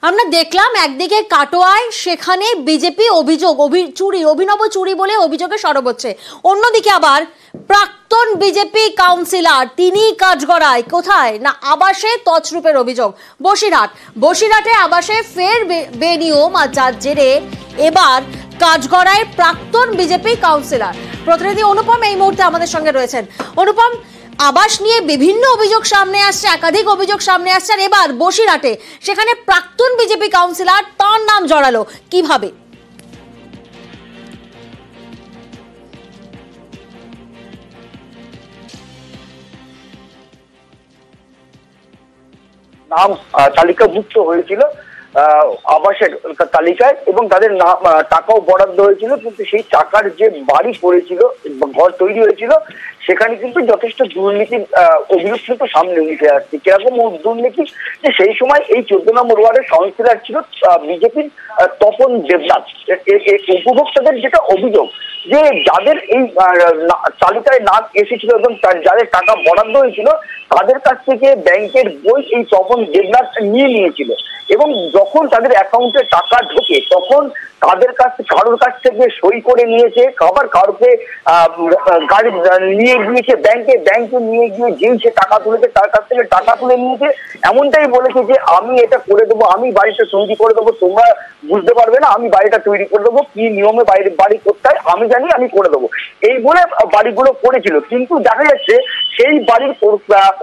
আমরা দেখলাম একদিকে কাটোয়ায় সেখানে বিজেপি অভিনব চুরি বলে অভিযোগে সরব হচ্ছে, অন্যদিকে আবার প্রাক্তন বিজেপি কাউন্সিলর তিনি কাঠগড়ায় কোথায় না আবাসে তছরূপের অভিযোগ। বসিরহাটে আবাসে ফের বেনিয়ম, আর যার জেরে এবার কাঠগড়ায় প্রাক্তন বিজেপি কাউন্সিলর। প্রতিনিধি অনুপম এই মুহূর্তে আমাদের সঙ্গে রয়েছেন। অনুপম, আবাস নিয়ে বিভিন্ন অভিযোগ সামনে আসছে, একাধিক অভিযোগ সামনে আসছে, আর এবার বসিরহাটে সেখানে প্রাক্তন বিজেপি কাউন্সিলর, তার নাম জড়ালো কিভাবে? নাম তালিকাভুক্ত হয়েছিল আবাসের তালিকায় এবং তাদের টাকাও বরাদ্দ হয়েছিল, কিন্তু সেই টাকার যে বাড়ি পড়েছিল, ঘর তৈরি হয়েছিল, সেখানে কিন্তু যথেষ্ট দুর্নীতির অভিযোগ কিন্তু সামনে উঠে আসছে। কিরকম দুর্নীতি, যে সেই সময় এই 14 নম্বর ওয়ার্ডের কাউন্সিলর ছিল বিজেপির তপন দেবনাথ। উপভোক্তাদের যেটা অভিযোগ যে যাদের এই তালিকায় নাম এসেছিল এবং যাদের টাকা বরাদ্দ হয়েছিল তাদের কাছ থেকে ব্যাংকের বই এই তপন দেবনাথ নিয়েছিল, এবং যখন তাদের অ্যাকাউন্টে টাকা ঢোকে তখন তাদের কারোর কাছ থেকে সই করে নিয়েছে, আবার কারোকে গাড়ি নিয়ে গিয়েছে ব্যাংকে নিয়ে গিয়ে যেই সে টাকা তুলেছে তার কাছ থেকে টাকা তুলে নিয়েছে। এমনটাই বলেছে যে আমি এটা করে দেবো, আমি বাড়িটা তৈরি করে দেবো, তোমরা বুঝতে পারবে না, আমি বাড়িটা তৈরি করে দেবো, কি নিয়মে বাড়ি করতে হয় আমি জানি, আমি করে দেবো, এই বলে বাড়িগুলো করেছিল। কিন্তু দেখা যাচ্ছে সেই বাড়ির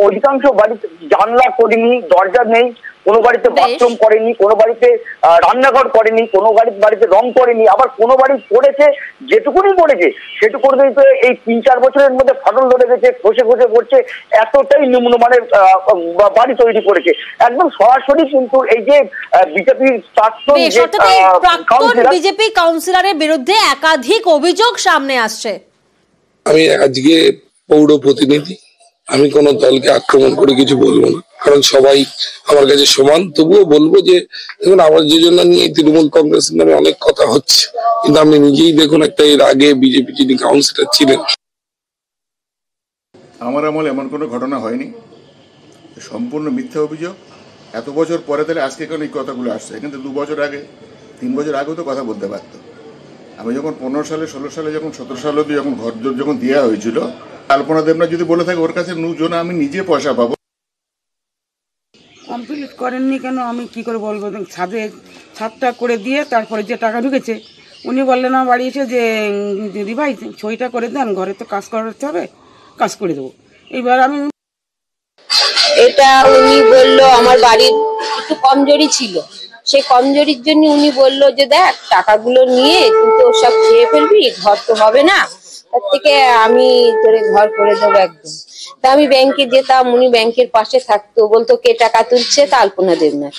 অধিকাংশ বাড়িতে জানলা করেনি, দরজা নেই, কোনো বাড়িতে বাথরুম করেনি, কোনো বাড়িতে রান্নাঘর করেনি, কোনো বাড়িতে রং করেনি, আবার কোনো বাড়ি করেছে যেটুকুনি করেছে সেটুকুনি এই 3-4 বছরের মধ্যে ফাটল ধরে গেছে, খসে পড়ছে, এতটাই নিম্নমানের বাড়ি তৈরি করেছে। একদম সরাসরি কিন্তু এই যে বিজেপির প্রাক্তন বিজেপি কাউন্সিলরের বিরুদ্ধে একাধিক অভিযোগ সামনে আসছে। আমি আজকে পৌর প্রতিনিধি, আমি কোনো দলকে আক্রমণ করে কিছু বলবো না, কারণ সবাই আমার কাছে সমান। তবুও বলবো যে দেখুন, আবাস যোজনা নিয়ে তৃণমূল কংগ্রেসের নামে অনেক কথা হচ্ছে, কিন্তু আপনি নিজেই দেখুন একটা এর আগে বিজেপি যিনি কাউন্সিলর ছিলেন, আমার আমলে এমন কোনো ঘটনা হয়নি, সম্পূর্ণ মিথ্যা অভিযোগ। এত বছর পরে তাহলে আজকে কেন এই কথাগুলো আসছে? কিন্তু 2 বছর আগে 3 বছর আগেও তো কথা বলতে পারতো। আমি যখন 15 সালে 16 সালে যখন 17 সালে যখন ঘর যখন দেওয়া হয়েছিল, কল্পনা দেবনাথ যদি বলে থাকে ওর কাছে জন্য আমি নিজে পয়সা পাবো, কমপ্লিট করেননি কেন আমি কি করে বলবো? ছাদটা করে দিয়ে তারপরে যে টাকা ঢুকেছে উনি বললেন আমার বাড়ি এসে যে দিদি ভাই ছইটা করে দেন, ঘরে তো কাজ করাতে হবে, কাজ করে দেবো। এইবার আমি এটা উনি বললো আমার বাড়ির একটু কমজোরি ছিল, সেই কমজোরির জন্য উনি বললো যে দেখ টাকাগুলো নিয়ে তুই তো সব খেয়ে ফেলবি, ঘর তো হবে না, তার থেকে আমি তোরে ঘর করে দেবো একদম। তা আমি ব্যাংকে যেতাম, উনি ব্যাংকের পাশে থাকতো, বলতো কে টাকা তুলছে? তা কল্পনা দেবনাথ।